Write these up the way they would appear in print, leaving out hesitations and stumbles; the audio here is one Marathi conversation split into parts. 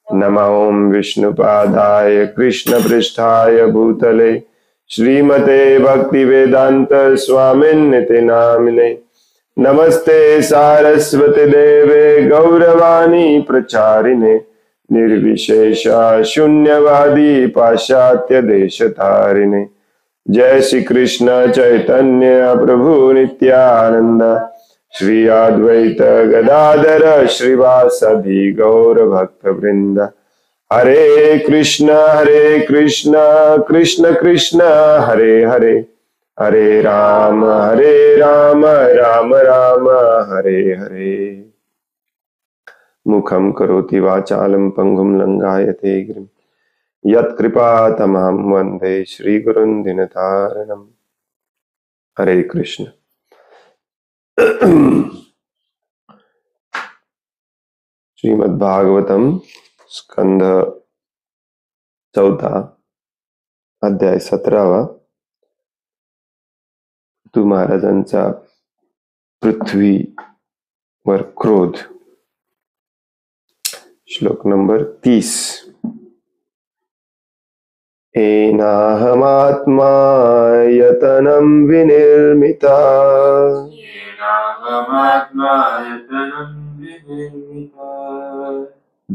नमः ओं विष्णुपादाय कृष्णपृष्ठाय भूतले श्रीमते भक्तिवेदांत स्वामिन्निति नामिने। नमस्ते सारस्वती देवे गौरवाणी प्रचारिणे निर्विशेषा शून्यवादी पाश्चात्य देशतारिणे। जय श्री कृष्ण चैतन्य प्रभु नित्यानंद श्री अद्वैत गदाधर श्रीवासदि गौर भक्त वृंद। हरे कृष्ण कृष्ण कृष्ण हरे हरे, हरे राम राम राम हरे हरे। मुखं करोति वाचालं पंगुं लंघायते गिरिं यत्कृपातमहं वन्दे श्रीगुरुं दीनतारिणम्। हरे कृष्ण। श्रीमद् भागवतम स्कंध 4 अध्याय 17 पृथु महाराजांचा पृथ्वीवर क्रोध। श्लोक नंबर 30। एनाहमात्मा यतनं विनिर्मिता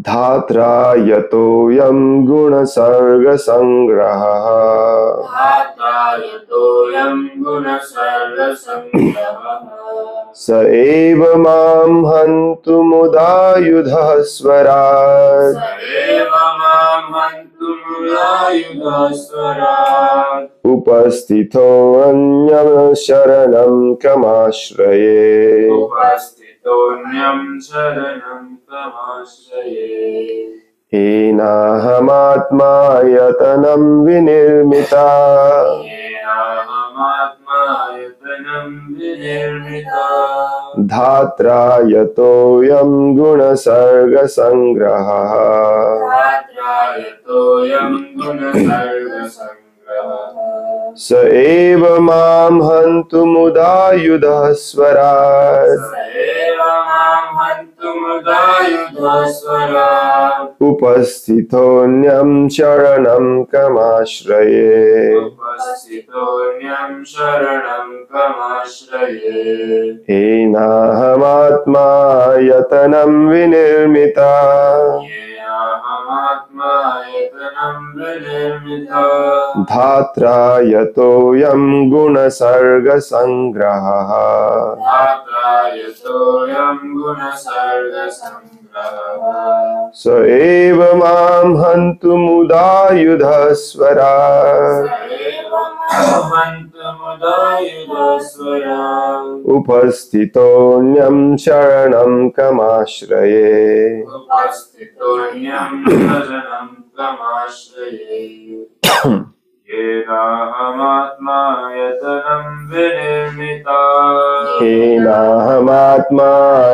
धात्रा यतोऽयं गुणसर्गसंग्रहः स एव मां हन्तुमुदायुधः स्वरात् उपस्थितो अन्यं शरणं कमाश्रये। एनाहमात्मा यतनं विनिर्मिता धात्रा यतोऽयं गुणसर्गसंग्रहः स एव मां हन्तुमुदायुधः स्वरात् उपस्थितोऽन्यं शरणं कमाश्रये। एनाहमात्मा यतनं विनिर्मिता धात्रा यतोऽयं गुणसर्गसंग्रहः स एव मां हन्तुमुदायुधः स्वरात् उपस्थितोऽन्यं शरणं कमाश्रये। एनाहमात्मा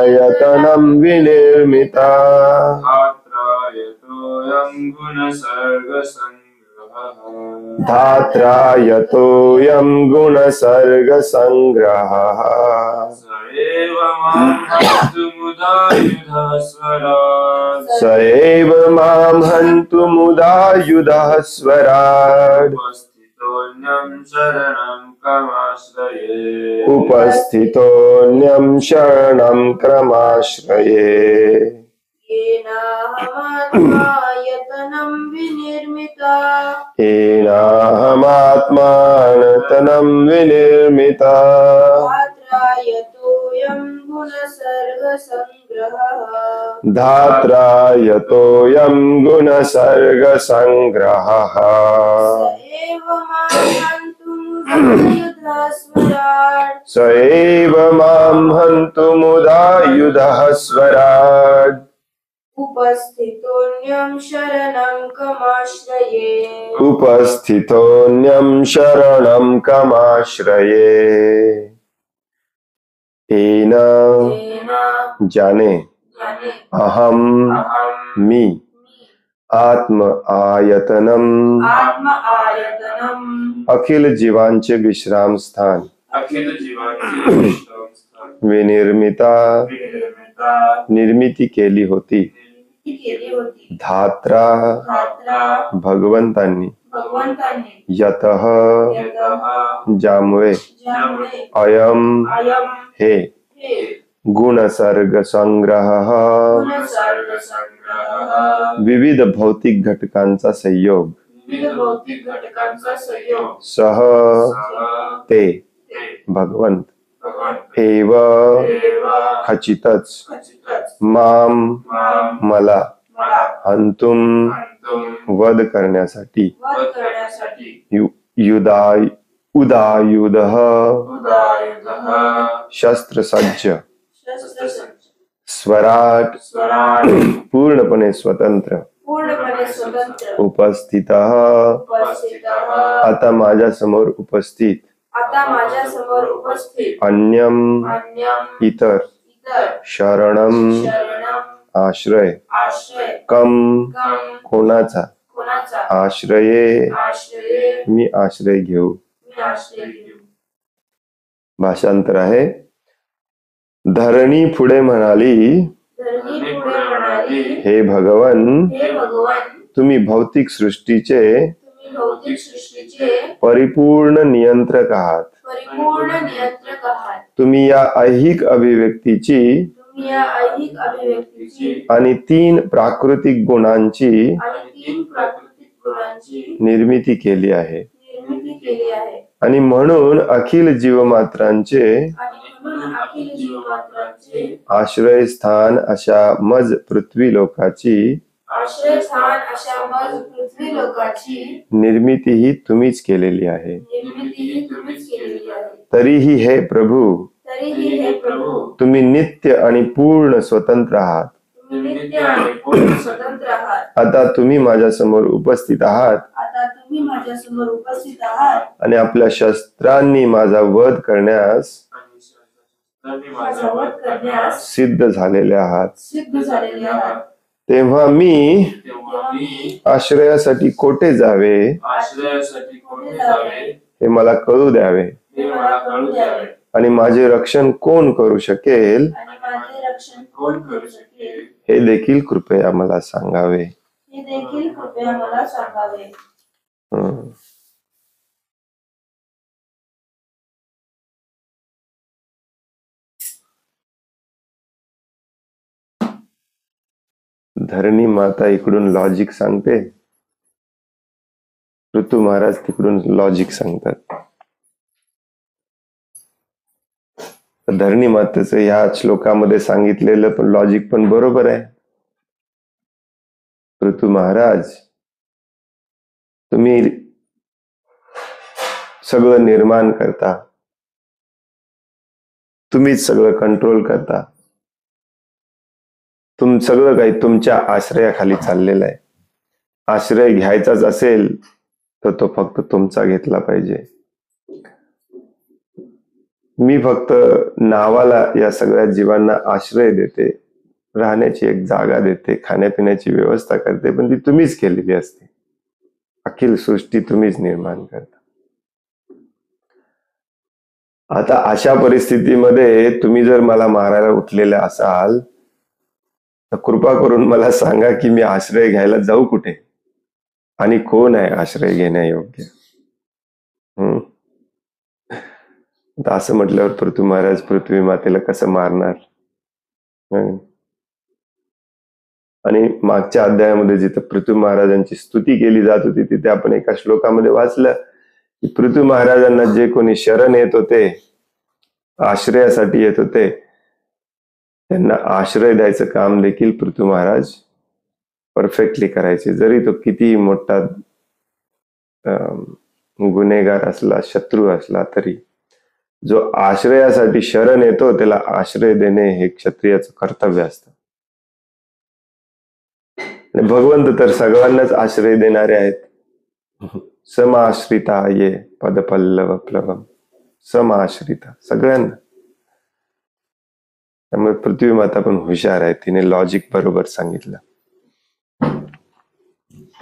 यतनं विनिर्मिता धात्रा यतोऽयं गुणसर्गसंग्रहः स एव मां हन्तुमुदायुधः स्वरात् उपस्थितोऽन्यं शरणं क्रमाश्रये। एनाहमात्मा यतनं विनिर्मिता धात्रा यतोऽयं गुणसर्गसंग्रहः स एव मां हन्तुमुदायुधः स्वरात् उपस्थितोऽन्यं शरणं कमाश्रये। उपस्थितोऽन्यं शरणं कमाश्रये। एना जाने अहम मी आत्म आयतनम अखिल जीवांचे विश्राम स्थान विनिर्मिता निर्मिती केली होती केली होती. धात्रा धात्रा भगवंतांनी भगवंतांनी यतः यतः ज्यामुळे ज्यामुळे अयम अयम हे हे गुणसर्ग संग्रह गुणसर्ग संग्रह विविध भौतिक घटकांचा संयोग विविध भौतिक घटकांचा संयोग सह सह ते ते भगवंत भगवंत एव एव खचितच खचितच माम माम मला मला हंतुम अंतुम वध करण्यासाठी वध करण्यासाठी युधाय उदायुधः उदायुधः शस्त्रसज्ज शस्त्रसज्ज स्वराट स्वराट पूर्णपणे स्वतंत्र पूर्णपणे स्वतंत्र उपस्थितः उपस्थितः आता माझ्या समोर उपस्थित आता माझ्या समोर उपस्थित अन्यम अन्यम इतर इतर शरणम शरणम आश्रय आश्रय कम कम कोणाचा कोणाचा आश्रये आश्रय मी आश्रय घेऊ. मी आश्रय घेऊ. भाषांतर आहे. धरणी पुढे म्हणाली धरणी पुढे म्हणाली हे भगवन हे भगवान तुम्ही भौतिक सृष्टीचे तुम्ही भौतिक सृष्टीचे परिपूर्ण नियंत्रक आहात. परिपूर्ण नियंत्रक आहात. तुम्ही या ऐहिक अभिव्यक्तीची तुम्ही या ऐहिक अभिव्यक्तीची आणि 3 प्राकृतिक गुणांची आणि 3 प्राकृतिक गुणांची निर्मिती केली आहे निर्मिती केली आहे आणि म्हणून अखिल जीवमात्रांचे आणि म्हणून अखिल जीवमात्रांचे आश्रयस्थान अशा मज पृथ्वी लोकाची आश्रयस्थान अशा मज पृथ्वी लोकाची निर्मितीही तुम्हीच केलेली आहे. निर्मितीही तुम्हीच केलेली आहे. तरीही हे प्रभू तरीही हे प्रभू तुम्ही नित्य आणि पूर्ण स्वतंत्र आहात. तुम्ही नित्य आणि पूर्ण स्वतंत्र आहात. आता तुम्ही माझ्या समोर उपस्थित आहात आता तुम्ही माझ्या समोर उपस्थित आहात आणि आपल्या शस्त्रांनी माझा वध करण्यास माझा वध करण्यास सिद्ध झालेले आहात. सिद्ध झालेले आहात. तेव्हा मी तेव्हा मी आश्रयासाठी कोठे जावे आश्रयासाठी कोठे जावे हे मला कळू द्यावे हे मला कळू द्यावे आणि माझे रक्षण कोण करू शकेल आणि माझे रक्षण कोण करू शकेल हे देखील कृपया मला सांगावे. हे देखील कृपया मला सांगावे. हं. धरणी माता इकडून लॉजिक सांगते, ऋतू महाराज तिकडून लॉजिक सांगतात. धरणी मातेचं ह्या श्लोकामध्ये सांगितलेलं पण लॉजिक पण बरोबर आहे. ऋतू महाराज तुम्ही सगळं निर्माण करता, तुम्हीच सगळं कंट्रोल करता, सगळं काही तुमच्या आश्रयाखाली चाललेलं आहे. आश्रय घ्यायचाच असेल तर तो फक्त तुमचा घेतला पाहिजे. मी फक्त नावाला या सगळ्या जीवांना आश्रय देते, राहण्याची एक जागा देते, खाण्यापिण्याची व्यवस्था करते, पण ती तुम्हीच केलेली असते. अखिल सृष्टी तुम्हीच निर्माण करता. आता अशा परिस्थितीमध्ये तुम्ही जर मला मारायला उठलेले असाल तर कृपा करून मला सांगा की मी आश्रय घ्यायला जाऊ कुठे आणि कोण आहे आश्रय घेण्यायोग्य. आता असं म्हटल्यावर पृथ्वी महाराज पृथ्वी मातेला कसं मारणार. आणि मागच्या अध्यायामध्ये जिथे पृथ्वी महाराजांची स्तुती केली जात होती तिथे आपण एका श्लोकामध्ये वाचलं की पृथ्वी महाराजांना जे कोणी शरण येत होते, आश्रयासाठी येत होते, त्यांना आश्रय द्यायचं काम देखील पृथ्वी महाराज परफेक्टली करायचे. जरी तो किती मोठा गुन्हेगार असला, शत्रू असला, तरी जो आश्रयासाठी शरण येतो त्याला आश्रय देणे हे क्षत्रियाचं कर्तव्य असतं. आणि भगवंत तर सगळ्यांनाच आश्रय देणारे आहेत. समाश्रिता ये पदपल्लव प्लवम, समाश्रिता सगळ्यांना. त्यामुळे पृथ्वी माता पण हुशार आहे, तिने लॉजिक बरोबर सांगितलं.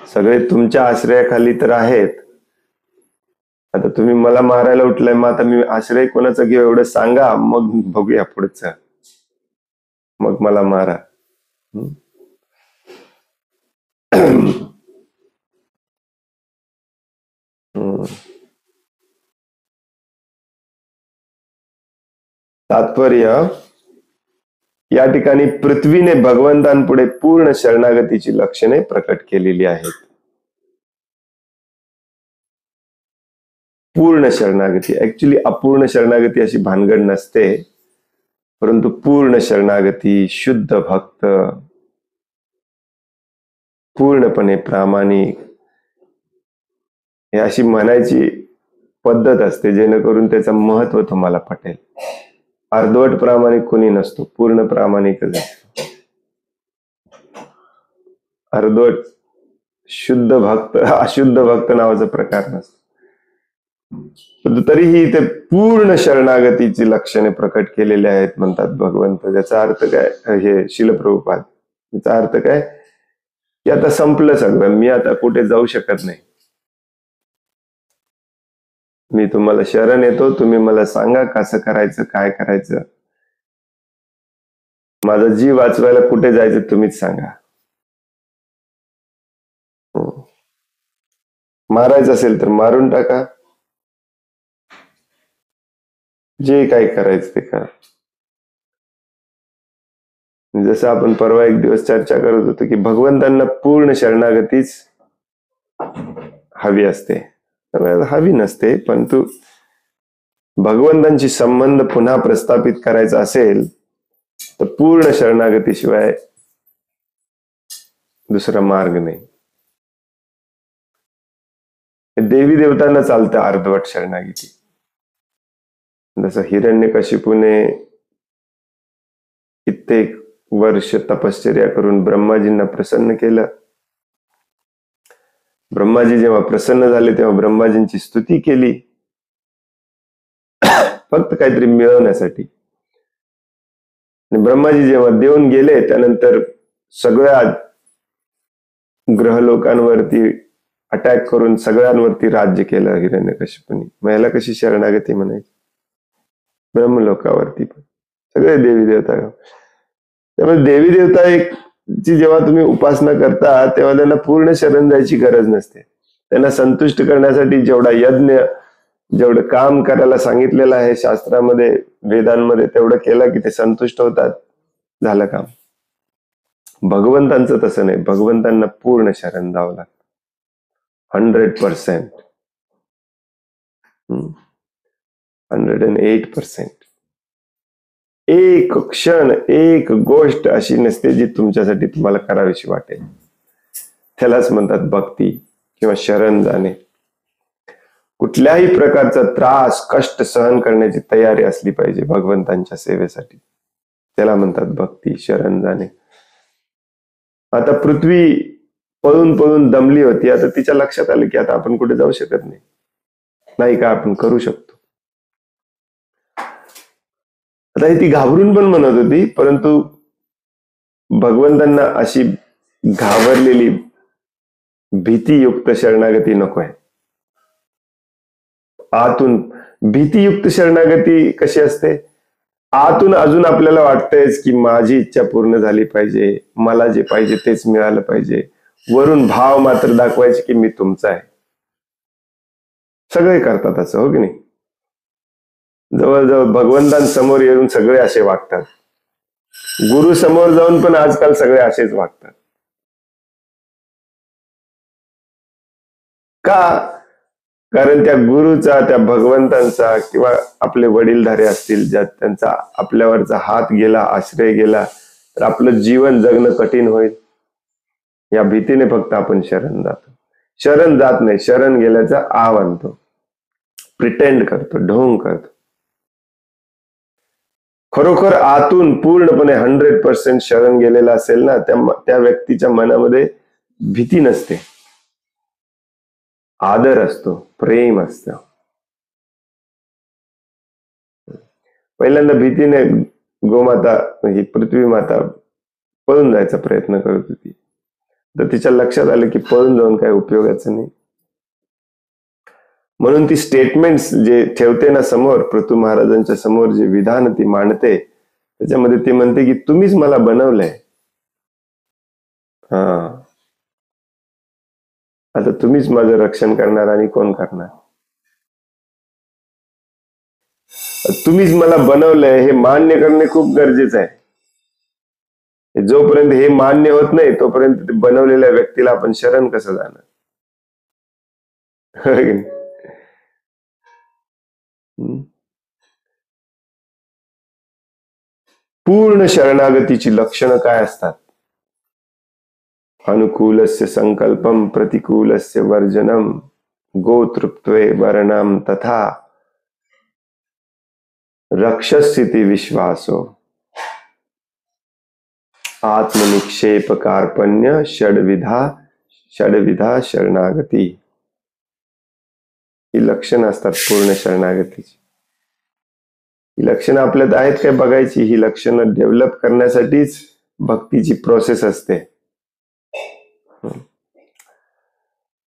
सगळे तुमच्या आश्रयाखाली तर आहेत. आता तुम्ही मला मारायला उठलाय, मग आता मी आश्रय कोणाचा घेऊ एवढं सांगा, मग बघूया पुढचं, मग मला मारा. तात्पर्य, या ठिकाणी पृथ्वीने भगवंतांपुढे पूर्ण शरणागतीची लक्षणे प्रकट केलेली आहेत. पूर्ण शरणागती, ऍक्च्युली अपूर्ण शरणागती अशी भानगड नसते, परंतु पूर्ण शरणागती, शुद्ध भक्त, पूर्णपणे प्रामाणिक, हे अशी म्हणायची पद्धत असते जेणेकरून त्याचं महत्व तुम्हाला पटेल. अर्धवट प्रामाणिक कोणी नसतो, पूर्ण प्रामाणिकच असतो. अर्धवट शुद्ध भक्त, अशुद्ध भक्त नावाचा प्रकार नसतो. परंतु तरीही ते पूर्ण शरणागतीची लक्षणे प्रकट केलेली आहेत म्हणतात भगवंत. याचा अर्थ काय, हे शिल प्रभुपाद, याचा अर्थ काय की आता संपलं सगळं, मी आता कुठे जाऊ शकत नाही, मी तुम्हाला शरण येतो, तुम्ही मला सांगा कसं करायचं, काय करायचं, माझा जीव वाचवायला कुठे जायचं तुम्हीच सांगा. मारायचं असेल तर मारून टाका, जे काय करायचं ते करा. जसं आपण परवा एक दिवस चर्चा करत होतो की भगवंतांना पूर्ण शरणागतीच हवी असते, हवी नसते, परंतु भगवंतांशी संबंध पुन्हा प्रस्थापित करायचा असेल तर पूर्ण शरणागतीशिवाय दुसरा मार्ग नाही. देवी देवतांना चालतं अर्धवट शरणागती. जसं हिरण्यकशिपूने कित्येक वर्ष तपश्चर्या करून ब्रह्माजींना प्रसन्न केलं. ब्रह्माजी जेव्हा प्रसन्न झाले तेव्हा ब्रह्माजींची स्तुती केली, फक्त काहीतरी मिळवण्यासाठी. आणि ब्रह्माजी जेव्हा देऊन गेले त्यानंतर सगळ्या ग्रहलोकांवरती अटॅक करून सगळ्यांवरती राज्य केलं हिरण्यकशिपूने. मग याला कशी शरणागती म्हणायची? ब्रह्मलोकावरती पण सगळे देवी देवता. त्यामुळे देवी देवता एक ची जेव्हा तुम्ही उपासना करता तेव्हा त्यांना पूर्ण शरण जायची गरज नसते. त्यांना संतुष्ट करण्यासाठी जेवढा यज्ञ, जेवढं काम करायला सांगितलेलं आहे शास्त्रामध्ये, वेदांमध्ये, तेवढं केलं की ते संतुष्ट होतात, झालं काम. भगवंतांचं तसं नाही, भगवंतांना पूर्ण शरण जावं लागतं, 100%, 108%. एक क्षण, एक गोष्ट अशी नसते जी तुमच्यासाठी तुम्हाला करावीशी वाटेल. त्यालाच म्हणतात भक्ती किंवा शरण जाणे. कुठल्याही प्रकारचा त्रास, कष्ट सहन करण्याची तयारी असली पाहिजे भगवंतांच्या सेवेसाठी. त्याला म्हणतात भक्ती, शरण जाणे. आता पृथ्वी पळून पळून दमली होती. आता तिच्या लक्षात आलं की आता आपण कुठे जाऊ शकत नाही, नाही का आपण करू शकतो. आता ती घाबरून पण म्हणत होती, परंतु भगवंतांना अशी घाबरलेली भीतीयुक्त शरणागती नको आहे. आतून भीतीयुक्त शरणागती कशी असते? आतून अजून आपल्याला वाटतंयच की माझी इच्छा पूर्ण झाली पाहिजे, मला जे पाहिजे तेच मिळालं पाहिजे. वरून भाव मात्र दाखवायचे की मी तुमचा आहे. सगळे करतात असं, हो की नाही? जवळजवळ भगवंतांसमोर येऊन सगळे असे वागतात. गुरु समोर जाऊन पण आजकाल सगळे असेच वागतात. का? कारण त्या गुरुचा, त्या भगवंतांचा किंवा आपले वडीलधारे असतील ज्यात त्यांचा आपल्यावरचा हात गेला, आश्रय गेला तर आपलं जीवन जगणं कठीण होईल. या भीतीने फक्त आपण शरण जातो. शरण जात नाही, शरण गेल्याचा आव आणतो, प्रिटेंड करतो, ढोंग करतो. खरोखर आतून पूर्णपणे 100% शरण गेलेला असेल ना, त्या व्यक्तीच्या मनामध्ये भीती नसते, आदर असतो, प्रेम असतं. पहिल्यांदा भीतीने गोमाता, ही पृथ्वी माता पळून जायचा प्रयत्न करत होती. तर तिच्या लक्षात आलं की पळून जाऊन काही उपयोगाचं नाही. म्हणून ती स्टेटमेंट्स जे ठेवते ना समोर, पृथ्वी महाराजांच्या समोर जे विधान ती मांडते त्याच्यामध्ये ती म्हणते की तुम्हीच मला बनवलंय. आता तुम्हीच माझं रक्षण करणार आणि कोण करणार? तुम्हीच मला बनवलंय हे मान्य करणे खूप गरजेचं आहे. जोपर्यंत हे मान्य होत नाही तोपर्यंत बनवलेल्या व्यक्तीला आपण शरण कसं जाणार? पूर्ण शरणागतीची लक्षणं काय असतात? अनुकूलस्य संकल्पम प्रतिकूलस्य वर्जनम गोतृप्त्वे वर्णम तथा रक्षस्थिति विश्वासो आत्मनिक्षेप कार्पण्य षडविधा शरणागती. ही लक्षणं असतात पूर्ण शरणागतीची. ही लक्षणं आपल्यात आहेत काय बघायची. ही लक्षणं डेव्हलप करण्यासाठीच भक्तीची प्रोसेस असते.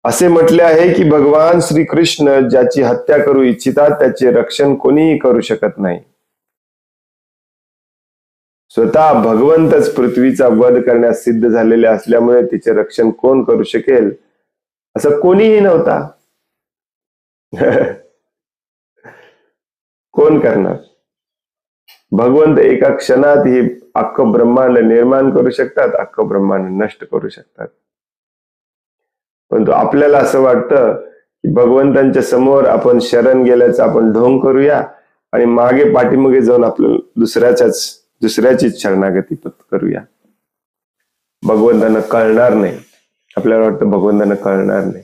असे म्हटले आहे की भगवान श्रीकृष्ण ज्याची हत्या करू इच्छितात त्याचे रक्षण कोणीही करू शकत नाही. स्वतः भगवंतच पृथ्वीचा वध करण्यास सिद्ध झालेले असल्यामुळे तिचे रक्षण कोण करू शकेल असं कोणीही नव्हता. कोण करणार? भगवंत एका क्षणात ही अख्खं ब्रह्मांड निर्माण करू शकतात, अख्खं ब्रह्मांड नष्ट करू शकतात. परंतु आपल्याला असं वाटतं की भगवंतांच्या समोर आपण शरण गेल्याचं आपण ढोंग करूया आणि मागे पाठीमागे जाऊन आपलं दुसऱ्याचीच शरणागती करूया. भगवंतांना कळणार नाही. आपल्याला वाटतं भगवंतांना कळणार नाही.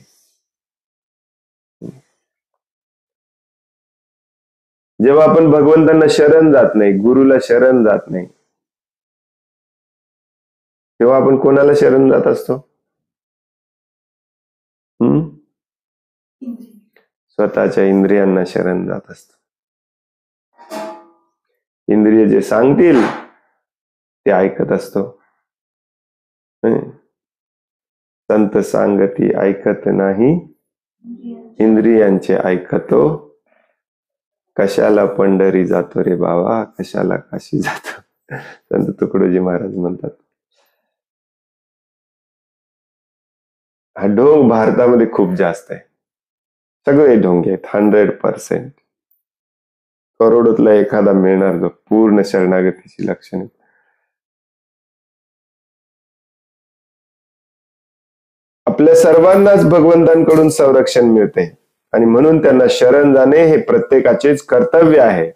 जेव्हा आपण भगवंतांना शरण जात नाही, गुरुला शरण जात नाही, तेव्हा आपण कोणाला शरण जात असतो? स्वतःच्या इंद्रियांना शरण जात असतो. इंद्रिय जे सांगतील ते ऐकत असतो. संत सांगती ऐकत नाही, इंद्रियांचे ऐकतो. कशाला पंढरी जातो रे बाबा, कशाला काशी जातो, संत तुकडोजी महाराज म्हणतात. हा ढोंग भारतामध्ये खूप जास्त आहे. सगळे ढोंगे आहेत 100%. करोडोतला एखादा मिळणार जो पूर्ण शरणागतीची लक्षणे. आपल्या सर्वांनाच भगवंतांकडून संरक्षण मिळते आणि म्हणून त्यांना शरण जाणे हे प्रत्येकाचेच कर्तव्य आहे.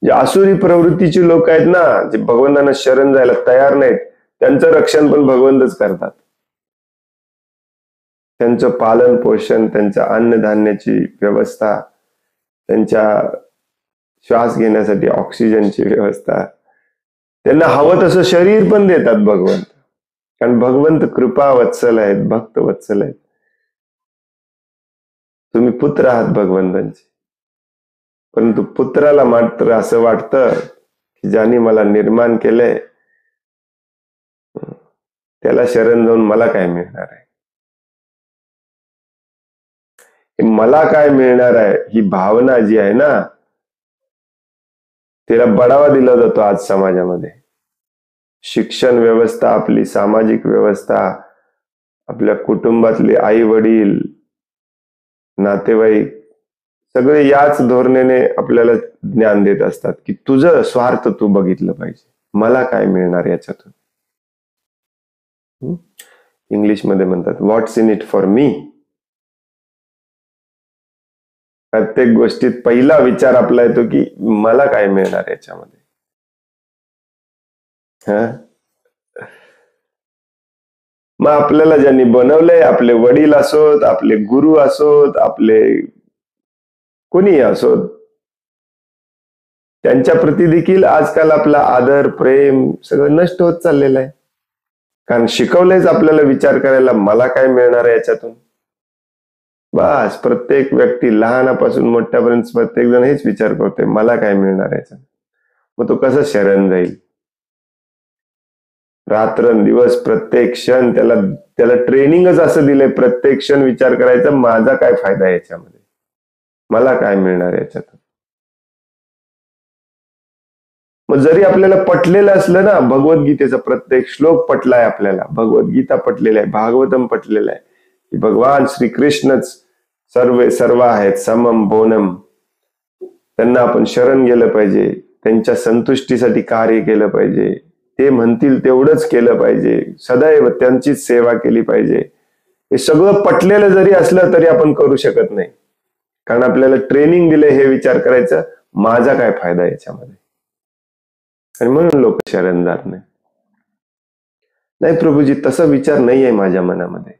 जे आसुरी प्रवृत्तीचे लोक आहेत ना, जे भगवंतांना शरण जायला तयार नाहीत, त्यांचं रक्षण पण भगवंतच करतात. त्यांचं पालन पोषण, त्यांच्या अन्नधान्याची व्यवस्था, त्यांच्या श्वास घेण्यासाठी ऑक्सिजनची व्यवस्था, त्यांना हवं तसं शरीर पण देतात भगवंत. कारण भगवंत कृपा वत्सल आहेत, भक्त वत्सल आहेत. तुम्ही पुत्र आहात भगवंतांचे. परंतु पुत्राला मात्र असं वाटतं की ज्याने मला निर्माण केलंय त्याला शरण जाऊन मला काय मिळणार आहे. मला काय मिळणार आहे ही भावना जी आहे ना, तिला बढावा दिला जातो आज समाजामध्ये. शिक्षण व्यवस्था, आपली सामाजिक व्यवस्था, आपल्या कुटुंबातले आई वडील, नातेवाईक सगळे याच धोरणेने आपल्याला ज्ञान देत असतात की तुझं स्वार्थ तू बघितलं पाहिजे, मला काय मिळणार याच्यातून. इंग्लिशमध्ये म्हणतात व्हॉट्स इन इट फॉर मी. प्रत्येक गोष्टीत पहिला विचार आपला येतो की मला काय मिळणार याच्यामध्ये. मग आपल्याला ज्यांनी बनवलंय, आपले वडील असोत, आपले गुरु असोत, आपले कोणी असोत, त्यांच्या प्रती देखील आजकाल आपला आदर प्रेम सगळं नष्ट होत चाललेलं आहे. कारण शिकवलंयच आपल्याला विचार करायला मला काय मिळणार आहे याच्यातून. बस प्रत्येक व्यक्ती लहानापासून मोठ्यापर्यंत प्रत्येक जण हेच विचार करतोय मला काय मिळणार आहे याच्यात. मग तो कसं शरण जाईल. रात्रंदिवस प्रत्येक क्षण त्याला ट्रेनिंगच असं दिलंय, प्रत्येक क्षण विचार करायचा माझा काय फायदा याच्यामध्ये, मला काय मिळणार याच्यातून. मग जरी आपल्याला पटलेलं असलं ना, भगवद्गीतेचा प्रत्येक श्लोक पटलाय आपल्याला, भगवद्गीता पटलेला आहे, भागवतम पटलेलं आहे, की भगवान श्रीकृष्णच सर्व आहेत, समम बोनम. त्यांना आपण शरण गेलं पाहिजे, त्यांच्या संतुष्टीसाठी कार्य केलं पाहिजे, ते म्हणतील तेवढंच केलं पाहिजे, सदैव त्यांचीच सेवा केली पाहिजे. हे सगळं पटलेलं जरी असलं तरी आपण करू शकत नाही, कारण आपल्याला ट्रेनिंग दिले हे विचार करायचं माझा काय फायदा याच्यामध्ये. आणि म्हणून लोक शरण जात नाही. नाही प्रभूजी, तसा विचार नाही आहे माझ्या मनामध्ये,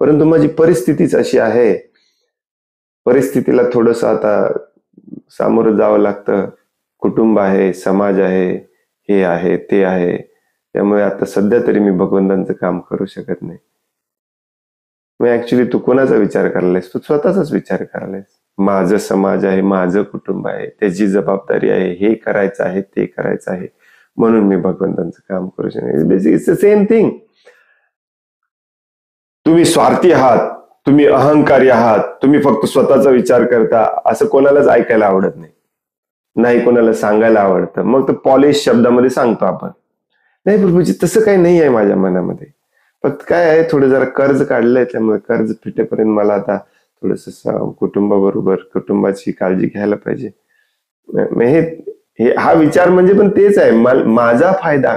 परंतु माझी परिस्थितीच अशी आहे, परिस्थितीला थोडस आता सामोरं जावं लागतं, कुटुंब आहे, समाज आहे, हे आहे ते आहे, त्यामुळे आता सध्या तरी मी भगवंतांचं काम करू शकत नाही. मग ऍक्च्युली तू कोणाचा विचार करायलायस? तू स्वतःचाच विचार करायलायस. माझं समाज आहे, माझं कुटुंब आहे, त्याची जबाबदारी आहे, हे करायचं आहे, ते करायचं आहे, म्हणून मी भगवंतांचं काम करू शकत. It's the same thing. तुम्ही स्वार्थी आहात, तुम्ही अहंकारी आहात, तुम्ही फक्त स्वतःचा विचार करता, असं कोणालाच ऐकायला आवडत नाही, नाही कोणाला सांगायला आवडतं. मग तो पॉलिश शब्दामध्ये सांगतो आपण, नाही प्रभूजी तसं काही नाही आहे माझ्या मनामध्ये, फक्त काय आहे थोडं जरा कर्ज काढलंय, त्यामुळे कर्ज फिटेपर्यंत मला आता थोडस कुटुंबाबरोबर कुटुंबाची काळजी घ्यायला पाहिजे. हे हा विचार म्हणजे पण तेच आहे, माझा फायदा,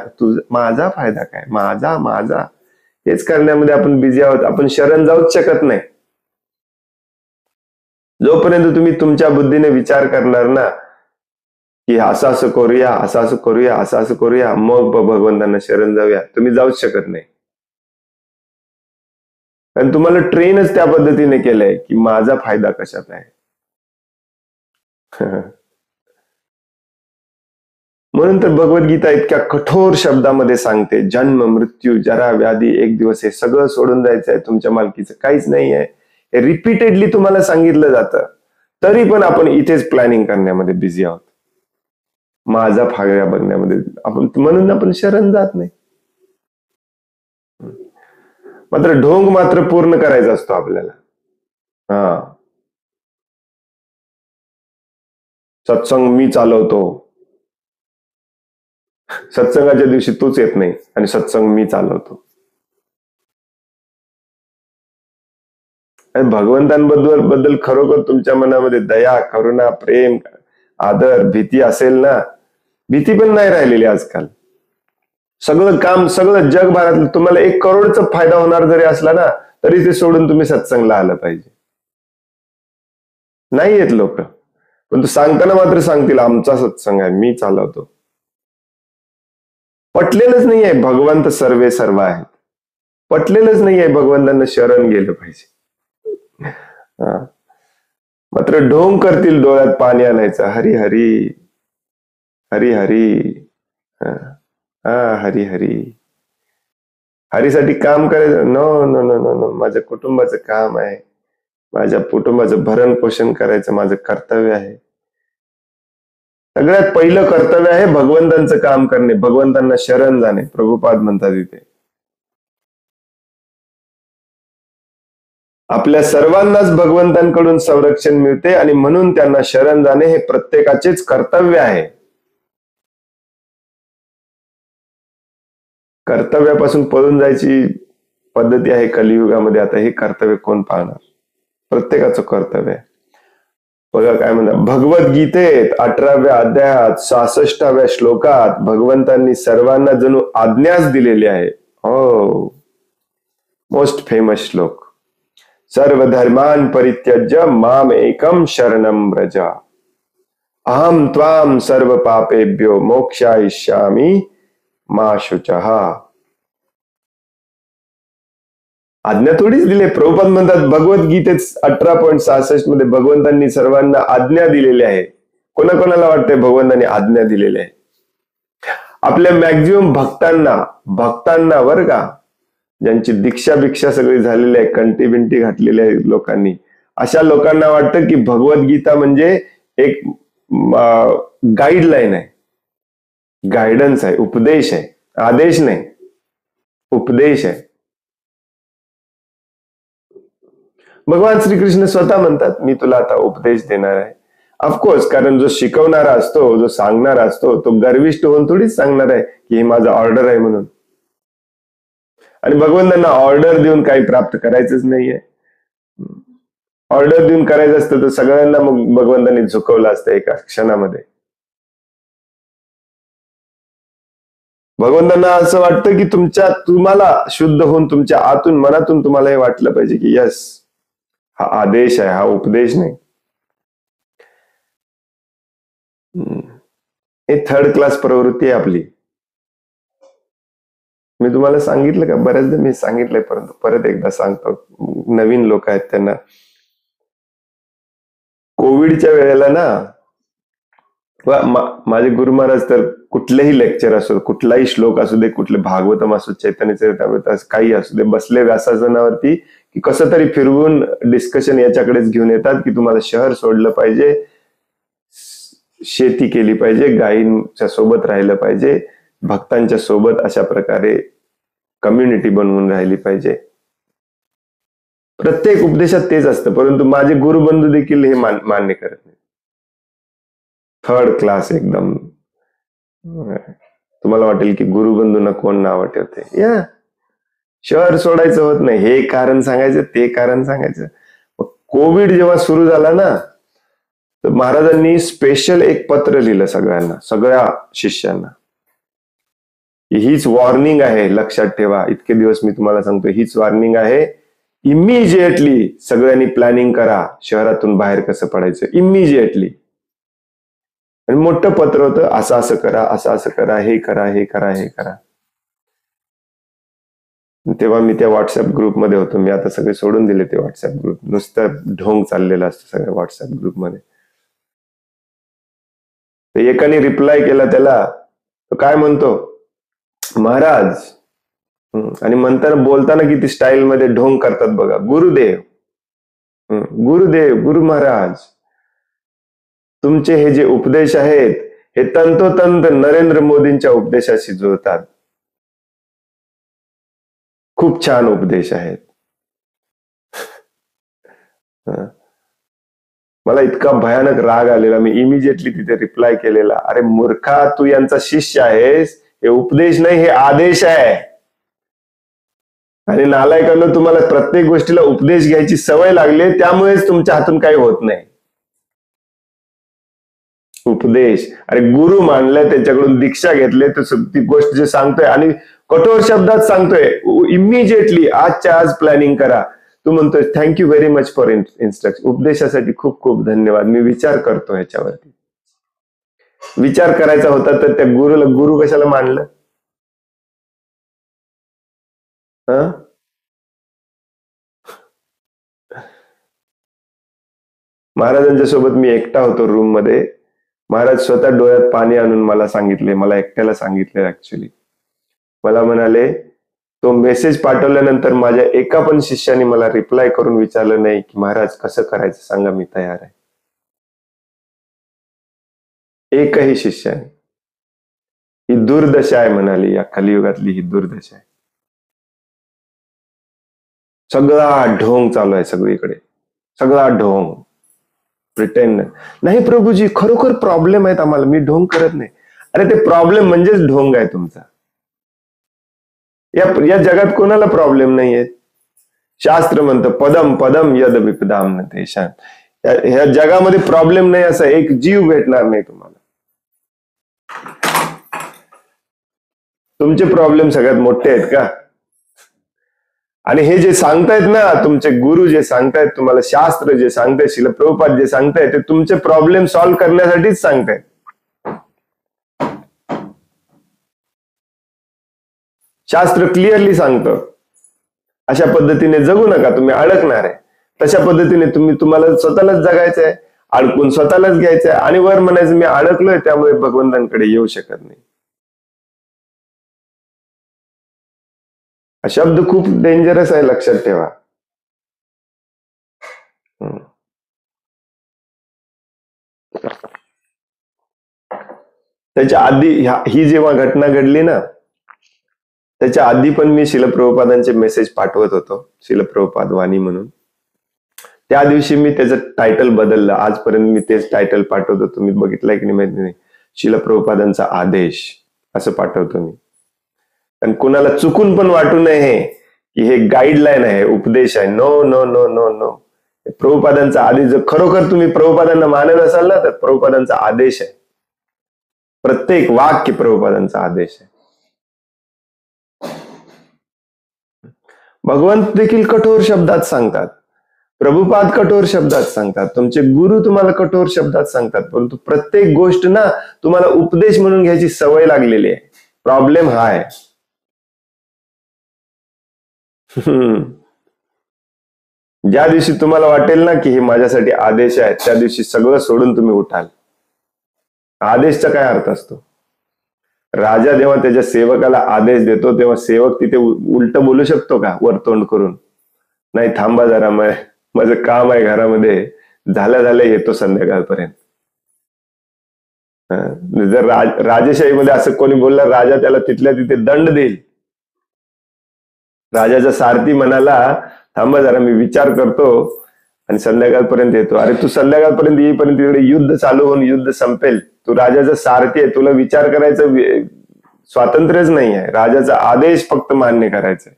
माझा फायदा काय, माझा हेच करण्यामध्ये आपण बिझी आहोत. आपण शरण जाऊच शकत नाही. जोपर्यंत तुम्ही तुमच्या बुद्धीने विचार करणार ना की असं असं करूया, असं असं करूया, असं असं करूया, मग भगवंतांना शरण जाऊया, तुम्ही जाऊच शकत नाही. कारण तुम्हाला ट्रेनच त्या पद्धतीने केलंय की माझा फायदा कशात आहे. म्हणून तर भगवद्गीता इतक्या कठोर शब्दामध्ये सांगते, जन्म मृत्यू जरा व्याधी एक दिवस हे सगळं सोडून जायचं आहे, तुमच्या मालकीचं काहीच नाही आहे. हे रिपीटेडली तुम्हाला सांगितलं जातं, तरी पण आपण इथेच प्लॅनिंग करण्यामध्ये बिझी आहोत, माझा फायदा बघण्यामध्ये. आपण म्हणून आपण शरण जात नाही. मात्र ढोंग मात्र पूर्ण करायचा असतो आपल्याला. सत्संग मी चालवतो, सत्संगाच्या दिवशी तूच येत नाही आणि सत्संग मी चालवतो. भगवंतांबद्दल खरोखर तुमच्या मनामध्ये दया, करुणा, प्रेम, आदर, भीती असेल ना, भीती पण नाही राहिलेली आजकाल. सगळं काम, सगळं जगभरातलं तुम्हाला 1 करोडचा फायदा होणार जरी असला ना, तरी ते सोडून तुम्ही सत्संगला आलं पाहिजे. नाही येत लोक, पण तू सांगताना मात्र सांगतील आमचा सत्संग आहे, मी चालवतो. पटलेलंच नाही आहे भगवंत सर्व आहेत, पटलेलंच नाही आहे भगवंतांना शरण गेलं पाहिजे. मात्र ढोंग करतील डोळ्यात पाणी आणायचं, हरी हरी हरी हरी, हरी हरी, हरीसाठी काम करायचं. No no no no no, माझ्या कुटुंबाचं काम आहे, माझ्या कुटुंबाचं भरण पोषण करायचं माझं कर्तव्य आहे. सगळ्यात पहिलं कर्तव्य आहे भगवंतांचं काम करणे, भगवंतांना शरण जाणे. प्रभुपाद म्हणतात इथे आपल्या सर्वांनाच भगवंतांकडून संरक्षण मिळते आणि म्हणून त्यांना शरण जाणे हे प्रत्येकाचेच कर्तव्य आहे. कर्तव्यापासून पळून जायची पद्धती आहे कलियुगामध्ये. आता हे कर्तव्य कोण पाळणार? प्रत्येकाचं कर्तव्य आहे. बघा काय म्हणतात भगवद्गीतेत 18व्या अध्यायात 66व्या श्लोकात भगवंतांनी सर्वांना जणू आज्ञाच दिलेली आहे. हो, मोस्ट फेमस श्लोक, सर्व धर्मान परित्यज्य माम एकम शरणम व्रज अहम त्वाम सर्व पापेभ्यो मोक्षयिष्यामि मा शुचः. आज्ञा थोडीच दिली. प्रभुपाद म्हणतात भगवद्गीतेत 18.66 मध्ये भगवंतांनी सर्वांना आज्ञा दिलेली आहे. कोणाकोणाला वाटतंय भगवंतांनी आज्ञा दिलेली आहे? आपल्या मॅक्झिमम भक्तांना बरं का, ज्यांची दीक्षा सगळी झालेली आहे, कंटी बिंटी घातलेली आहे लोकांनी, अशा लोकांना वाटतं की भगवद्गीता म्हणजे एक गाईडलाईन आहे, गायडन्स आहे, उपदेश आहे, आदेश नाही, उपदेश आहे. भगवान श्रीकृष्ण स्वतः म्हणतात मी तुला आता उपदेश देणार आहे. ऑफकोर्स, कारण जो शिकवणारा असतो, जो सांगणारा असतो, तो गर्विष्ठ होऊन थोडीच सांगणार आहे की हे माझं ऑर्डर आहे म्हणून. आणि भगवंतांना ऑर्डर देऊन काही प्राप्त करायचंच नाहीये. ऑर्डर देऊन करायचं असतं तर सगळ्यांना मग भगवंतांनी झुकवलं असतं एका क्षणामध्ये. भगवंतांना असं वाटतं की तुम्हाला शुद्ध होऊन तुमच्या आतून मनातून तुम्हाला हे वाटलं पाहिजे की यस, हा आदेश आहे, हा उपदेश नाही. हे थर्ड क्लास प्रवृत्ती आहे आपली. मी तुम्हाला सांगितलं का? बऱ्याचदा मी सांगितलंय, परंतु परत एकदा सांगतो. नवीन लोक आहेत त्यांना. कोविडच्या वेळेला ना, माझे गुरु महाराज तर कुठलेही लेक्चर असो, कुठलाही श्लोक असू दे, कुठले भागवतम असो, चैतन्य चरितामृत काही असू दे, बसले व्यासासनावरती की कसं तरी फिरवून डिस्कशन याच्याकडेच घेऊन येतात की तुम्हाला शहर सोडलं पाहिजे, शेती केली पाहिजे, गायींच्या सोबत राहिलं पाहिजे, भक्तांच्या सोबत अशा प्रकारे कम्युनिटी बनवून राहिली पाहिजे. प्रत्येक उपदेशात तेच असतं, परंतु माझे गुरुबंधू देखील हे मान्य करत नाही. थर्ड क्लास एकदम. तुम्हाला वाटेल की गुरुबंधूंना कोण नाव ठेवते. या शहर सोडायचं होत नाही, हे कारण सांगायचं, ते कारण सांगायचं. कोविड जेव्हा सुरू झाला ना, तर महाराजांनी स्पेशल एक पत्र लिहिलं सगळ्यांना, सगळ्या शिष्यांना. हीच वॉर्निंग आहे, लक्षात ठेवा. इतके दिवस मी तुम्हाला सांगतो, हीच वॉर्निंग आहे. इमिजिएटली सगळ्यांनी प्लॅनिंग करा, शहरातून बाहेर कसं पडायचं, इमिजिएटली. आणि मोठं पत्र होतं, असं असं करा, असं असं करा, हे करा, हे करा, हे करा. तेव्हा मी त्या व्हॉट्सअप ग्रुपमध्ये होतो. मी आता सगळे सोडून दिले ते व्हॉट्सअप ग्रुप. नुसतं ढोंग चाललेलं असतं सगळ्या व्हॉट्सअप ग्रुपमध्ये. तर एकाने रिप्लाय केला त्याला, तो काय म्हणतो, महाराज, आणि म्हणताना बोलताना किती स्टाईल मध्ये ढोंग करतात बघा, गुरुदेव, गुरुदेव, गुरु महाराज, तुमचे हे जे उपदेश आहेत हे तंतोतंत नरेंद्र मोदींच्या उपदेशाशी जुळतात. खूप छान उपदेश आहेत. मला इतका भयानक राग आलेला, मी इमिजिएटली तिथे रिप्लाय केलेला, अरे मूर्खा, तू यांचा शिष्य आहेस, हे उपदेश नाही, हे आदेश आहे. आणि नालायकांनो, तुम्हाला प्रत्येक गोष्टीला उपदेश घ्यायची सवय लागली, त्यामुळेच तुमच्या हातून काही होत नाही. उपदेश, अरे गुरु मानलंय, त्याच्याकडून दीक्षा घेतले, तर ती गोष्ट जे सांगतोय आणि कठोर शब्दात सांगतोय, इमिजिएटली आजच्या आज प्लॅनिंग करा. तू म्हणतोय thank you very much for instruction, उपदेशासाठी खूप खूप धन्यवाद, मी विचार करतो ह्याच्यावरती. विचार करायचा होता तर त्या गुरुला गुरु कशाला मानलं? महाराजांच्या सोबत मी एकटा होतो रूम मध्ये. महाराज स्वतः डोळ्यात पाणी आणून मला सांगितले, मला एकट्याला सांगितले ऍक्च्युली. मला म्हणाले, तो मेसेज पाठवल्यानंतर माझ्या एका पण शिष्याने मला रिप्लाय करून विचारलं नाही की महाराज कसं करायचं सांगा, मी तयार आहे. एकही शिष्याने. ही दुर्दशा आहे म्हणाली, या कलियुगातली ही दुर्दशा आहे. सगळा ढोंग चालू आहे सगळीकडे, सगळा ढोंग. प्रिटेंड नाही प्रभूजी, खरोखर प्रॉब्लेम आहेत आम्हाला, मी ढोंग करत नाही. अरे ते प्रॉब्लेम म्हणजेच ढोंग आहे तुमचा. या जगात कोणाला प्रॉब्लेम नाहीये. शास्त्र म्हणतं पदम पदम यद विपदाम न तेषां. ह्या जगामध्ये प्रॉब्लेम नाही असा एक जीव भेटणार नाही तुम्हाला. तुमचे प्रॉब्लेम सगळ्यात मोठे आहेत का? आणि हे जे सांगतायत ना, तुमचे गुरु जे सांगतायत तुम्हाला, शास्त्र जे सांगतायत, श्रील प्रभुपाद जे सांगतायत, ते तुमचे प्रॉब्लेम सॉल्व्ह करण्यासाठीच सांगतायत. शास्त्र क्लिअरली सांगतं, अशा पद्धतीने जगू नका, तुम्ही अडकणार आहे. तशा पद्धतीने तुम्हाला स्वतःलाच जगायचं आहे, अडकून स्वतःलाच घ्यायचं आहे, आणि वर म्हणायचं मी अडकलोय त्यामुळे भगवंतांकडे येऊ शकत नाही. हा शब्द खूप डेंजरस आहे, लक्षात ठेवा. त्याच्या आधी ही जेव्हा घटना घडली ना, त्याच्या आधी पण मी श्रील प्रभुपादांचे मेसेज पाठवत होतो, श्रील प्रभुपाद वाणी म्हणून. त्या दिवशी मी त्याचं टायटल बदललं. आजपर्यंत मी तेच टायटल पाठवतो, तुम्ही बघितलंय की नाही माहिती नाही. श्रील प्रभुपादांचा आदेश असं पाठवतो मी. आणि कुणाला चुकून पण वाटू नये की हे गाईडलाईन आहे, उपदेश आहे. No no no no no. प्रभुपादांचा आदेश. जर खरोखर तुम्ही प्रभुपादांना मानत असाल ना, तर प्रभुपादांचा आदेश आहे. प्रत्येक वाक्य प्रभुपादांचा आदेश आहे. भगवंत देखील कठोर शब्दात सांगतात, प्रभुपाद कठोर शब्दात सांगतात, तुमचे गुरु तुम्हाला कठोर शब्दात सांगतात. परंतु प्रत्येक गोष्ट ना तुम्हाला उपदेश म्हणून घ्यायची सवय लागलेली आहे. प्रॉब्लेम हा आहे. ज्या दिवशी तुम्हाला वाटेल ना की हे माझ्यासाठी आदेश आहे, त्या दिवशी सगळं सोडून तुम्ही उठाल. आदेशचा काय अर्थ असतो? राजा जेव्हा त्याच्या सेवकाला आदेश देतो तेव्हा सेवक तिथे उलट बोलू शकतो का वरतोंड करून? नाही, थांबा जरा, माझं काम आहे घरामध्ये, झाल्या येतो संध्याकाळपर्यंत. जर राजेशाहीमध्ये असं कोणी बोलला, राजा त्याला तिथल्या तिथे दंड देईल. राजाचा सारथी म्हणाला, थांबा जरा, मी विचार करतो आणि संध्याकाळपर्यंत येतो. अरे तू संध्याकाळपर्यंत येईपर्यंत तिकडे युद्ध चालू होऊन युद्ध संपेल. तू राजाचा सारथी आहे, तुला विचार करायचं स्वातंत्र्यच नाही आहे. राजाचा आदेश फक्त मान्य करायचा.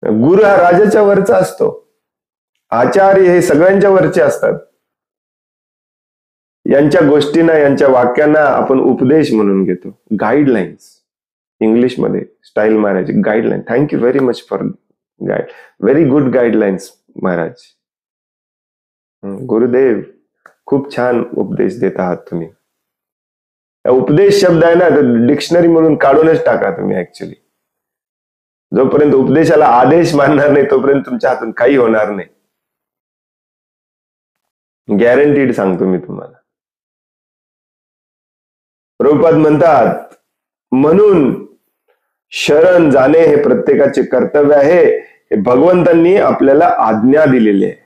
गुरु हा राजाच्या वरचा असतो. आचार्य हे सगळ्यांच्या वरचे असतात. यांच्या गोष्टींना, यांच्या वाक्यांना आपण उपदेश म्हणून घेतो. गाईडलाईन्स, इंग्लिशमध्ये style Maharaj, guideline. Thank you very much for guide. Very good guidelines Maharaj. Gurudev, खूप छान उपदेश देत आहात तुम्ही. उपदेश शब्द आहे ना, तर डिक्शनरी म्हणून काढूनच टाका तुम्ही. ऍक्च्युली जोपर्यंत उपदेशाला आदेश मानणार नाही तोपर्यंत तुमच्या हातून काही होणार नाही. गॅरंटीड सांगतो मी तुम्हाला. प्रभुपाद म्हणतात, म्हणून शरण जाणे हे प्रत्येकाचे कर्तव्य आहे. हे भगवंतांनी आपल्याला आज्ञा दिलेली आहे.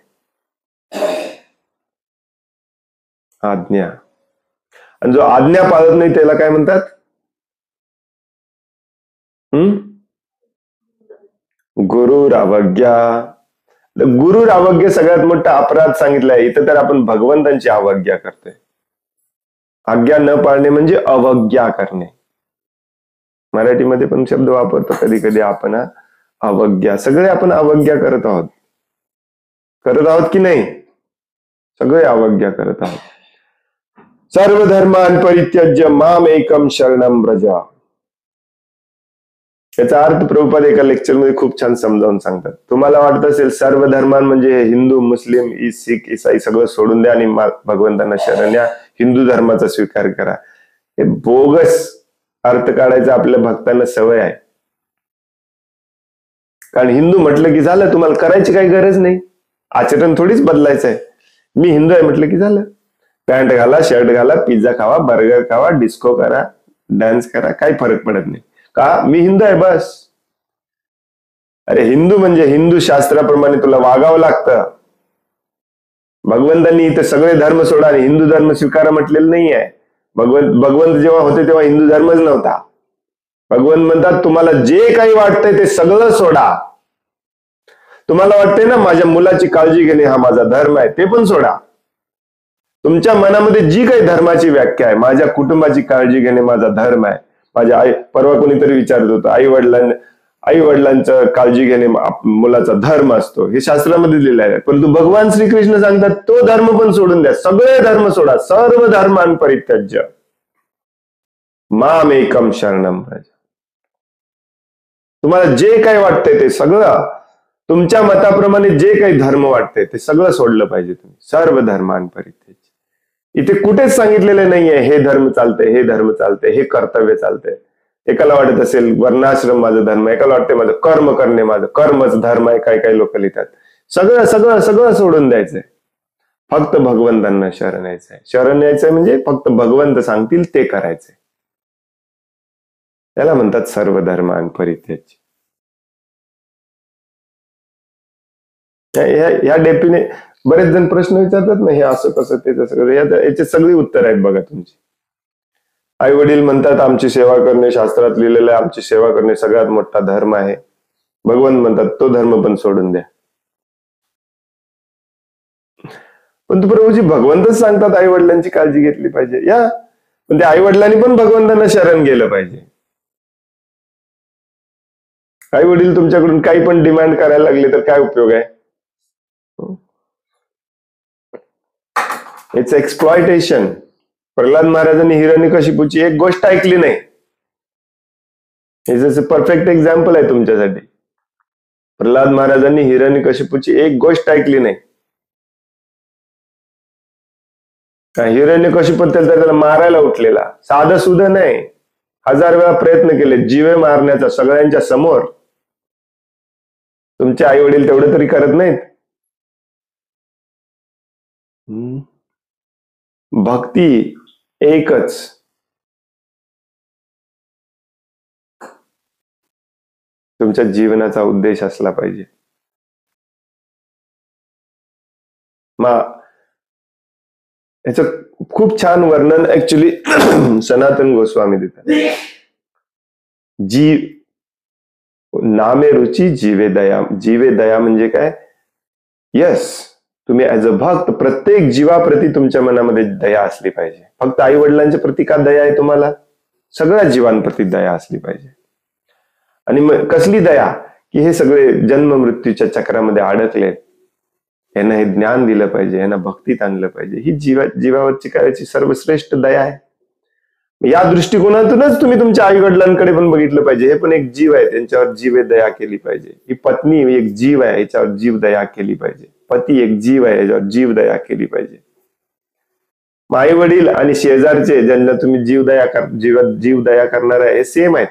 आज्ञा. आणि जो आज्ञा पाळत नाही त्याला काय म्हणतात? गुरुर अवज्ञा. गुरुर अवज्ञा सगळ्यात मोठा अपराध सांगितलाय इथं. तर आपण भगवंतांची अवज्ञा करतोय. आज्ञा न पाळणे म्हणजे अवज्ञा करणे. मराठीमध्ये पण शब्द वापरतो कधी कधी आपण, अवज्ञा. सगळे आपण अवज्ञा करत आहोत की नाही? सगळे अवज्ञा करत आहोत. सर्व धर्मान परित्यज्य माम एकम शरणम व्रज. याचा अर्थ प्रभुपाद एका लेक्चरमध्ये खूप छान समजावून सांगतात. तुम्हाला वाटत असेल सर्व धर्मान म्हणजे हिंदू, मुस्लिम, सिख, इसाई सगळं सोडून द्या आणि भगवंतांना शरण या, हिंदू धर्माचा स्वीकार करा. हे बोगस अर्थ काढायचा आपल्या भक्तांना सवय आहे. कारण हिंदू म्हटलं की झालं, तुम्हाला करायची काही गरज नाही. आचरण थोडीच बदलायचं आहे. मी हिंदू आहे म्हटलं की झालं. पॅन्ट घाला, शर्ट घाला, पिझ्झा खावा, बर्गर खावा, डिस्को करा, डान्स करा, काही फरक पडत नाही. का? मी हिंदू आहे बस. अरे हिंदू म्हणजे हिंदू शास्त्राप्रमाणे तुला वागावं लागतं. भगवंतांनी इथे सगळे धर्म सोडा आणि हिंदू धर्म स्वीकारा म्हटलेलं नाही आहे. भगवंत जेव्हा होते तेव्हा हिंदू धर्मच नव्हता. भगवंत म्हणतात, तुम्हाला जे काही वाटतंय ते सगळं सोडा. तुम्हाला वाटतंय ना माझ्या मुलाची काळजी घेणे हा माझा धर्म आहे, ते पण सोडा. तुमच्या मनामध्ये जी काही धर्माची व्याख्या आहे, माझ्या कुटुंबाची काळजी घेणे माझा धर्म आहे, माझ्या परवा कोणीतरी विचारत होतं, आई वडिलांचं काळजी घेणे मुलाचा धर्म असतो, हे शास्त्रामध्ये लिहिलं आहे. परंतु भगवान श्रीकृष्ण सांगतात तो धर्म पण सोडून द्या, सगळे धर्म सोडा. सर्व धर्मान परित्यज्य माम एकम शरणम व्रज. तुम्हाला जे काही वाटतंय ते सगळं, तुमच्या मताप्रमाणे जे काही धर्म वाटतंय ते सगळं सोडलं पाहिजे तुम्ही. सर्व धर्मान परित्यज्य. इथे कुठेच सांगितलेले नाहीये हे धर्म चालतंय, हे धर्म चालतंय, हे कर्तव्य चालतंय. एकाला वाटत असेल वर्णाश्रम माझं धर्म, एकाला वाटतंय माझं कर्म करणे माझं कर्मच धर्म आहे, काही लोक लिहितात. सगळं सगळं सगळं सोडून द्यायचंय. फक्त भगवंतांना शरण यायचंय. शरण यायचंय म्हणजे फक्त भगवंत सांगतील ते करायचंय. त्याला म्हणतात सर्व धर्मान परित्यज्य. ह्या डेफिने बरेच जण प्रश्न विचारतात ना, हे असं कसं ते तसं कसं, याचे सगळी उत्तर आहेत बघा तुमची. आई वडील म्हणतात आमची सेवा करणे, शास्त्रात लिहिलेलं आहे आमची सेवा करणे सगळ्यात मोठा धर्म आहे. भगवंत म्हणतात तो धर्म पण सोडून द्या. पण प्रभूजी भगवंतच सांगतात आई वडिलांची काळजी घेतली पाहिजे. या पण त्या आई वडिलांनी पण भगवंतांना शरण गेलं पाहिजे. आई वडील तुमच्याकडून काही पण डिमांड करायला लागले तर काय उपयोग आहे? It's exploitation. प्रल्हाद महाराजांनी हिरण्यकशिपूची एक गोष्ट ऐकली नाही. हे परफेक्ट एक्झाम्पल आहे तुमच्यासाठी. प्रल्हाद महाराजांनी हिरण्यकशिपूची एक गोष्ट ऐकली नाही. हिरण्यकशिपू त्याला मारायला उठलेला, साधं सुद्धा नाही, 1000 वेळा प्रयत्न केले जीवे मारण्याचा सगळ्यांच्या समोर. तुमचे आई वडील तेवढे तरी करत नाहीत. भक्ती एकच. तुमच्या जीवनाचा उद्देश असला पाहिजे. याचं खूप छान वर्णन ऍक्च्युली सनातन गोस्वामी देतात. नामे रुची जीवे दया. जीवे दया म्हणजे काय? यस, तुम्ही ऍज अ भक्त प्रत्येक जीवाप्रती तुमच्या मनामध्ये दया असली पाहिजे. फक्त आई वडिलांच्या प्रती का दया आहे तुम्हाला? सगळ्या जीवांप्रती दया असली पाहिजे. आणि मग कसली दया? की हे सगळे जन्म मृत्यूच्या चक्रामध्ये अडकलेत, यांना हे ज्ञान दिलं पाहिजे, यांना भक्तीत आणलं पाहिजे. ही जीवावरची करायची सर्वश्रेष्ठ दया आहे. या दृष्टिकोनातूनच तुम्ही तुमच्या आई वडिलांकडे पण बघितलं पाहिजे. हे पण एक जीव आहे, त्यांच्यावर जीवे दया केली पाहिजे. ही पत्नी एक जीव आहे, याच्यावर जीव दया केली पाहिजे. पती एक जीव आहे, याच्यावर जीव दया केली पाहिजे. आई वडील आणि शेजारचे ज्यांना तुम्ही जीव दया करणार आहे, हे सेम आहेत.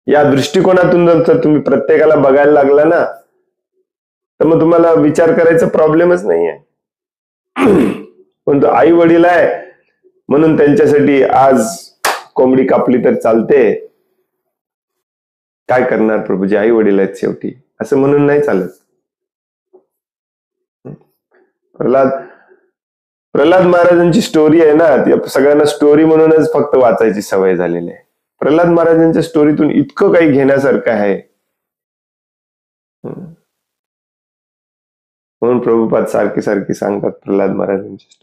या दृष्टिकोनातून जर तुम्ही प्रत्येकाला बघायला लागला ना, तर मग तुम्हाला विचार करायचा प्रॉब्लेमच नाहीये. पण तो आई वडील आहे म्हणून त्यांच्यासाठी आज कोंबडी कापली तर चालते, काय करणार प्रभूजी, आई वडील आहेत शेवटी, असं म्हणून नाही चालत. प्रल्हाद महाराजांची स्टोरी आहे ना, ती सगळ्यांना स्टोरी म्हणूनच फक्त वाचायची सवय झालेली आहे. प्रल्हाद महाराजांच्या स्टोरीतून इतकं काही घेण्यासारखं आहे. म्हणून प्रभुपाद सारखी सांगतात प्रल्हाद महाराजांची स्टोरी.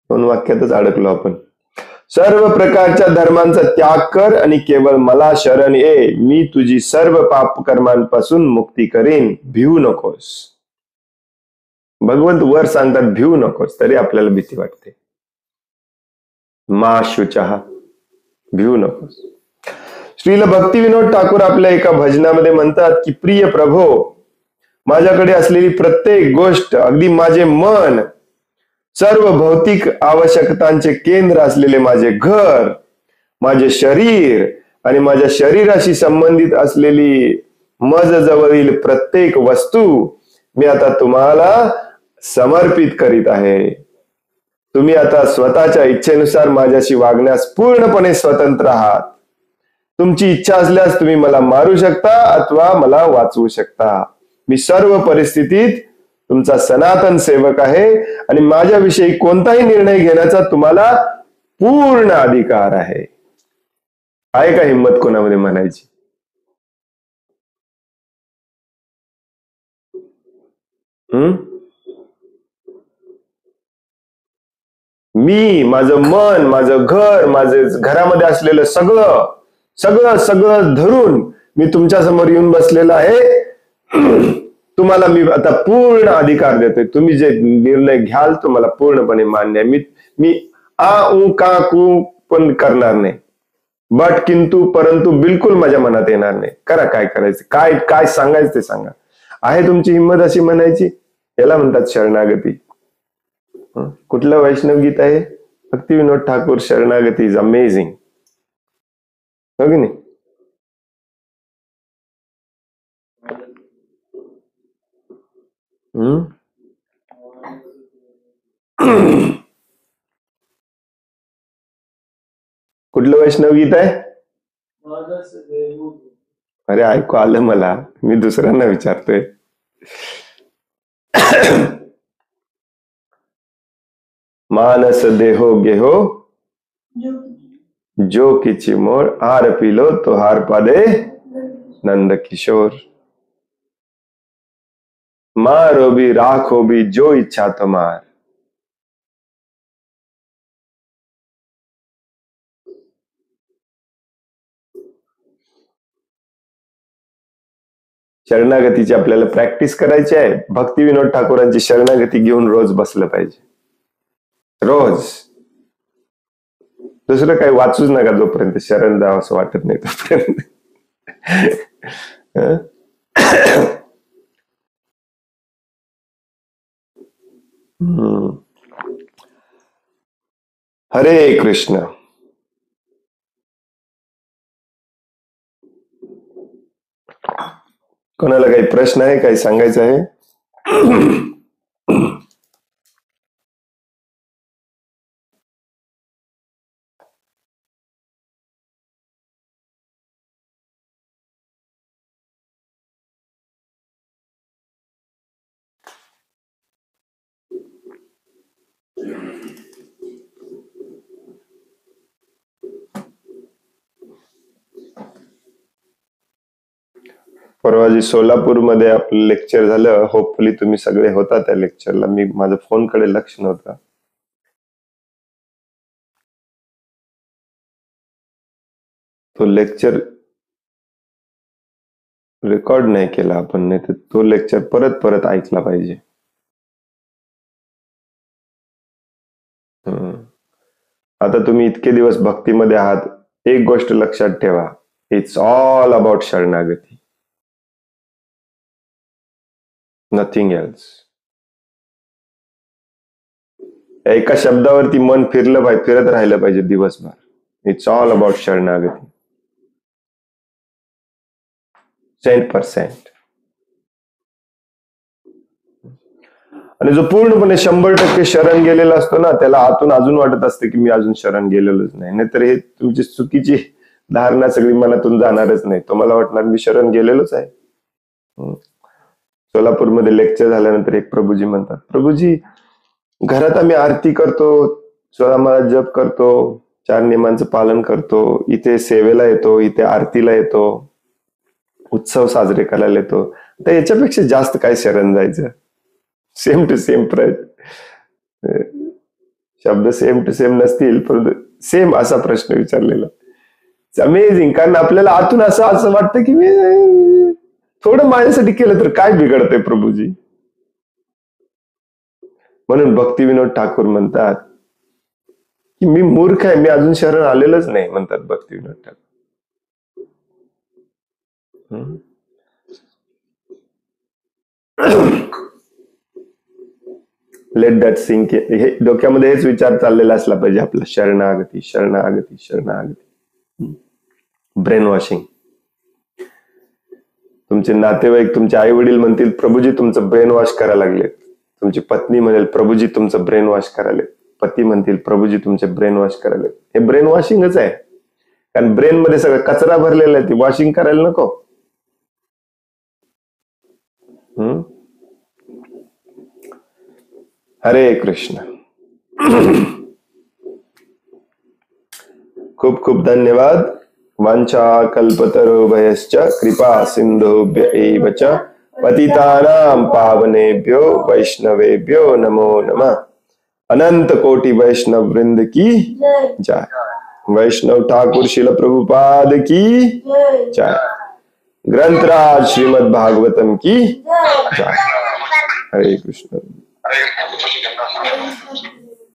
2 वाक्यातच अडकलो आपण. सर्व प्रकारच्या धर्मांचा त्याग कर आणि केवळ मला शरण ये, मी तुझी सर्व पाप कर्मांपासून मुक्ती करीन, भिवू नकोस. भगवंत वर सांगतात भिवू नकोस, तरी आपल्याला भीती वाटते. मा शुचः, भिवू नकोस. श्रील भक्ती विनोद ठाकूर आपल्या एका भजनामध्ये म्हणतात की प्रिय प्रभो, माझ्याकडे असलेली प्रत्येक गोष्ट, अगदी माझे मन, सर्व भौतिक आवश्यकतांचे केंद्र असलेले माझे घर, माझे शरीर आणि माझ्या शरीराशी संबंधित असलेली मज जवळील प्रत्येक वस्तू मी आता तुम्हाला समर्पित करीत आहे. तुम्ही आता स्वतःच्या इच्छेनुसार माझ्याशी वागण्यास पूर्णपणे स्वतंत्र आहात. तुमची इच्छा असल्यास तुम्ही मला मारू शकता अथवा मला वाचवू शकता. मी सर्व परिस्थितीत तुमचा सनातन सेवक आहे आणि माझ्याविषयी कोणताही निर्णय घेण्याचा तुम्हाला पूर्ण अधिकार आहे. आहे का हिंमत कोणामध्ये म्हणायची? मी, माझं मन, माझं घर, माझे घरामध्ये असलेलं सगळं सगळं सगळं धरून मी तुमच्या समोर येऊन बसलेला आहे. तुम्हाला मी आता पूर्ण अधिकार देतोय. तुम्ही जे निर्णय घ्याल तो मला पूर्णपणे मान्य आहे. मी आ उ का कू पण करणार नाही. बट किंतु परंतु बिलकुल माझ्या मनात येणार नाही. करा काय करायचं, काय काय सांगायचं ते सांगा. आहे तुमची हिंमत अशी म्हणायची? याला म्हणतात शरणागती. कुठलं वैष्णव गीत आहे? भक्ती विनोद ठाकूर, शरणागती इज अमेझिंग. हो की नाही? कुठलं वैष्णव गीत आहे? अरे ऐकू आलं मला, मी दुसऱ्यांना विचारतोय. मानस देहो गेहो जो किची मोर, हार पिलो तो हार पादे नंद किशोर. मारो भी राखो भी जो इच्छा तुम्हार। शरणागतीची आपल्याला प्रॅक्टिस करायची आहे। भक्ती विनोद ठाकूरांची शरणागती घेऊन रोज बसलं पाहिजे, रोज। दुसरं काही वाचूच नका जोपर्यंत शरण जावं असं वाटत नाही तोपर्यंत। हरे कृष्ण। कोणाला काही प्रश्न आहे, काही सांगायचं आहे? परवाजी सोलापूरमध्ये आपलं लेक्चर झालं, होपफुली तुम्ही सगळे होता त्या लेक्चरला। मी माझं फोनकडे लक्ष नव्हतं। तो लेक्चर रेकॉर्ड नाही केला आपण, नाही तर तो लेक्चर परत परत ऐकला पाहिजे। आता तुम्ही इतके दिवस भक्तीमध्ये आहात, एक गोष्ट लक्षात ठेवा, इट्स ऑल अबाउट शरणागती, नथिंग एल्स। एका शब्दावरती मन फिरलं पाहिजे, फिरत राहिलं पाहिजे दिवसभर। इट्स ऑल अबाउट शरणागती, 100%। आणि जो पूर्णपणे 100% शरण गेलेला असतो ना, त्याला आतून अजून वाटत असते की मी अजून शरण गेलेलोच नाही। नाहीतर हे तुमची चुकीची धारणा सगळी मनातून जाणारच नाही, तुम्हाला वाटणार मी शरण गेलेलोच आहे। सोलापूरमध्ये लेक्चर झाल्यानंतर एक प्रभूजी म्हणतात, प्रभूजी घरात आम्ही आरती करतो, स्वतः जप करतो, 4 नियमांचं पालन करतो, इथे सेवेला येतो, इथे आरतीला येतो, उत्सव साजरे करायला येतो, तर याच्यापेक्षा जास्त काय शरण जायचं? सेम टू सेम शब्द सेम टू सेम नसतील, परंतु सेम असा प्रश्न विचारलेला। अमेझिंग, कारण आपल्याला आतून असं वाटतं की मी थोडं माझ्यासाठी केलं तर काय बिघडतंय प्रभूजी। म्हणून भक्ती विनोद ठाकूर म्हणतात की मी मूर्ख आहे, मी अजून शरण आलेलंच नाही, म्हणतात Bhakti Vinod Thakur. Let that sink. हे डोक्यामध्ये हेच विचार चाललेला असला पाहिजे आपला, शरणागती शरणागती शरणागती। Brain washing. तुमचे नातेवाईक, तुमचे आई वडील म्हणतील प्रभूजी तुमचं ब्रेन वॉश करायला लागलेत, तुमची पत्नी म्हणेल प्रभूजी तुमचं ब्रेन वॉश करायला, पती म्हणतील प्रभूजी तुमचे ब्रेन वॉश करायला। हे ब्रेन वॉशिंगच आहे, कारण ब्रेन मध्ये सगळं कचरा भरलेला आहे, ती वॉशिंग करायला नको। हरे कृष्ण। खूप खूप धन्यवाद। वांछा कल्पतरुभयश्च कृपा सिंधुभ्य एव च पतितानां पावनेभ्यो वैष्णवेभ्यो नमो नमः। अनंत कोटि वैष्णव वृंद की जय। वैष्णव ठाकुर शिल प्रभुपाद की जय। ग्रंथराज श्रीमद् भागवतम की जय। हरे कृष्ण।